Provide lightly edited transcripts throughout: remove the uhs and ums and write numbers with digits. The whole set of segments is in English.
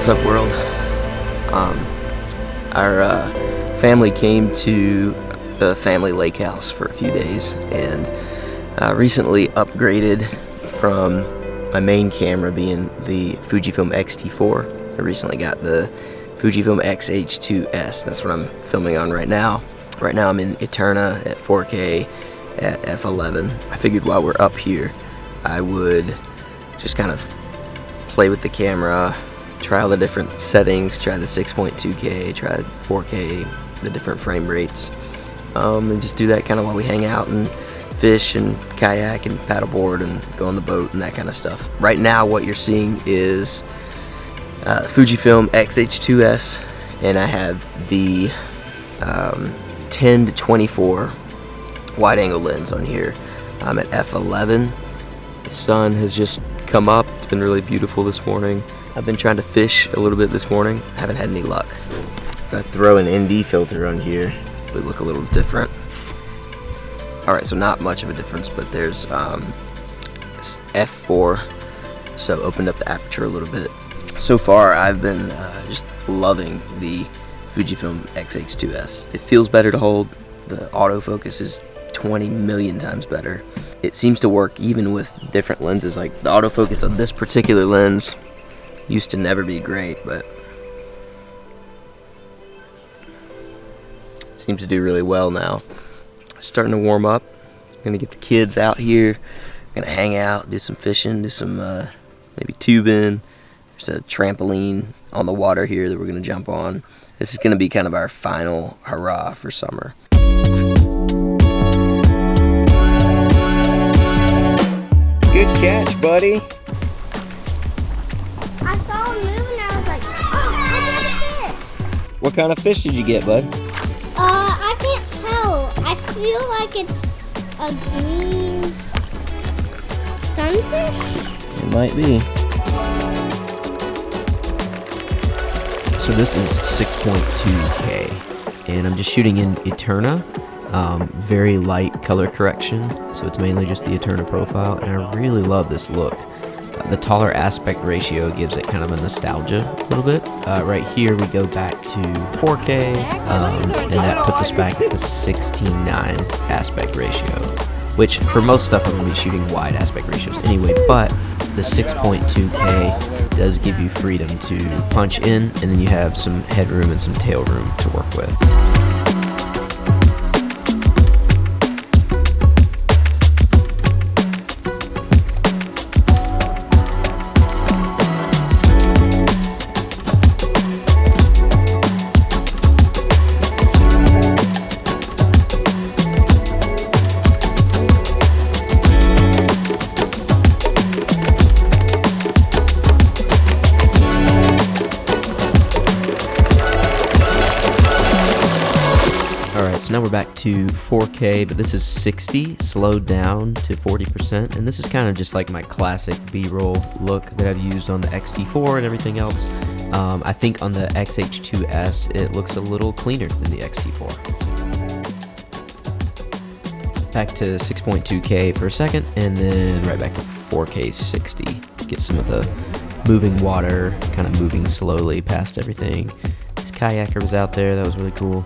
What's up, world? Our family came to the family lake house for a few days and recently upgraded from my main camera being the Fujifilm X-T4. I recently got the Fujifilm X-H2s. That's what I'm filming on right now. Right now I'm in Eterna at 4K at f11. I figured while we're up here I would just kind of play with the camera, try all the different settings, try the 6.2K, try 4K, the different frame rates, and just do that kind of while we hang out and fish and kayak and paddleboard and go on the boat and that kind of stuff. Right now what you're seeing is Fujifilm X-H2s, and I have the 10 to 24 wide angle lens on here. I'm at f11. The sun has just come up. It's been really beautiful this morning. I've been trying to fish a little bit this morning. I haven't had any luck. If I throw an ND filter on here, it would look a little different. Alright, so not much of a difference, but there's f4, so opened up the aperture a little bit. So far I've been just loving the Fujifilm X-H2s. It feels better to hold. The autofocus is 20 million times better. It seems to work even with different lenses. Like the autofocus of this particular lens used to never be great, but it seems to do really well now. It's starting to warm up. I'm gonna get the kids out here. I'm gonna hang out, do some fishing, do some maybe tubing. There's a trampoline on the water here that we're gonna jump on. This is gonna be kind of our final hurrah for summer. Good catch, buddy. I saw him move and I was like, oh, I got a fish. What kind of fish did you get, bud? I can't tell. I feel like it's a green sunfish. It might be. So this is 6.2K, and I'm just shooting in Eterna. Very light color correction, so it's mainly just the Eterna Profile, and I really love this look. The taller aspect ratio gives it kind of a nostalgia a little bit. Right here we go back to 4K, and that puts us back at the 16:9 aspect ratio, which for most stuff I'm going to be shooting wide aspect ratios anyway, but the 6.2K does give you freedom to punch in, and then you have some headroom and some tail room to work with. So now we're back to 4K, but this is 60, slowed down to 40%, and this is kind of just like my classic B-roll look that I've used on the X-T4 and everything else. I think on the X-H2s, it looks a little cleaner than the X-T4. Back to 6.2K for a second, and then right back to 4K 60 to get some of the moving water, kind of moving slowly past everything. This kayaker was out there, that was really cool.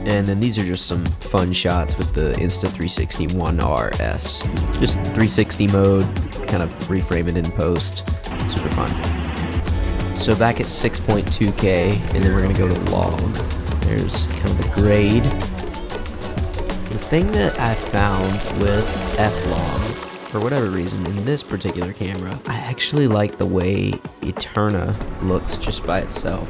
And then these are just some fun shots with the Insta 360 1RS. Just 360 mode, kind of reframe it in post. Super fun. So back at 6.2K, and then we're gonna go to log. There's kind of the grade. The thing that I found with F-Log, for whatever reason, in this particular camera, I actually like the way Eterna looks just by itself.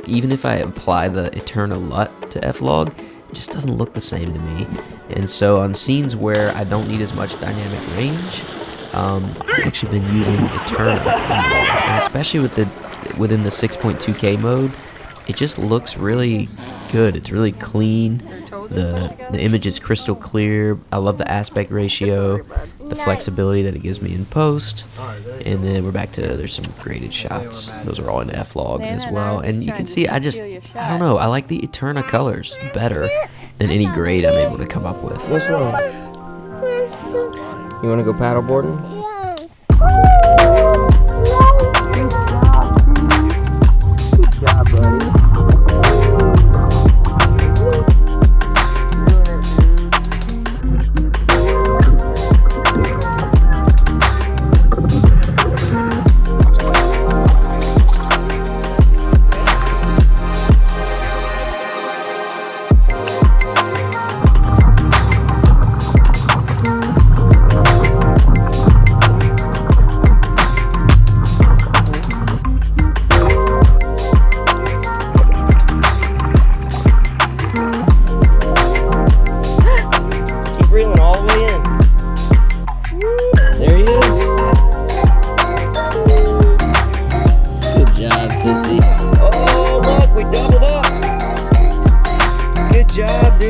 Even if I apply the Eterna LUT to F-Log, it just doesn't look the same to me. And so on scenes where I don't need as much dynamic range, I've actually been using Eterna more. And especially within the 6.2K mode, it just looks really good. It's really clean. The image is crystal clear. I love the aspect ratio, the flexibility that it gives me in post. And then we're back to, there's some graded shots. Those are all in F-Log as well. And you can see, I don't know, I like the Eterna colors better than any grade I'm able to come up with. What's wrong? You want to go paddleboarding? Yes.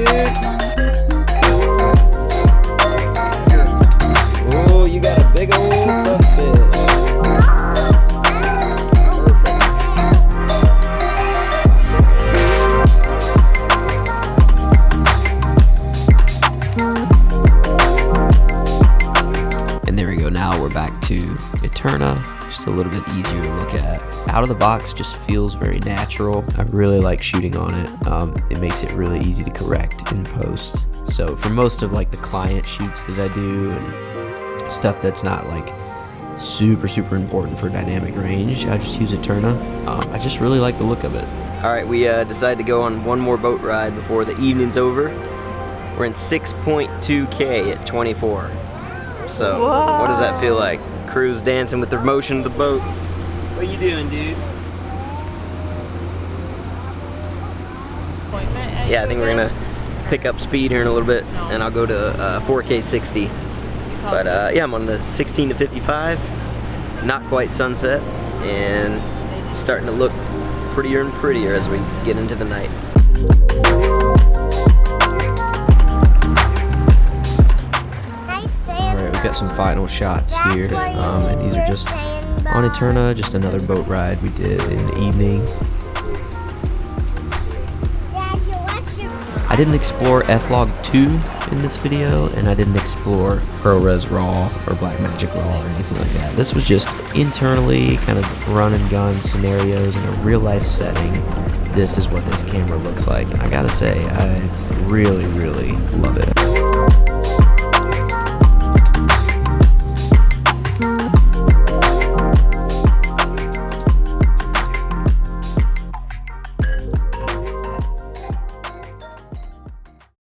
dude. Oh, you got a big old sunfish. And there we go. Now we're back to Eterna. Just a little bit easier to look at. Out of the box just feels very natural. I really like shooting on it. It makes it really easy to correct in post. So for most of like the client shoots that I do and stuff that's not like super important for dynamic range, I just use Eterna. I just really like the look of it. All right, we decided to go on one more boat ride before the evening's over. We're in 6.2K at 24. So Whoa. What does that feel like? Crew's dancing with the motion of the boat. What are you doing, dude? Yeah, I think we're gonna pick up speed here in a little bit, and I'll go to 4K 60. But yeah, I'm on the 16 to 55. Not quite sunset, and it's starting to look prettier and prettier as we get into the night. Alright, we've got some final shots here, and these are just on Eterna, just another boat ride we did in the evening. I didn't explore F-Log 2 in this video, and I didn't explore ProRes RAW or Blackmagic RAW or anything like that. This was just internally kind of run and gun scenarios in a real life setting. This is what this camera looks like, and I gotta say, I really love it.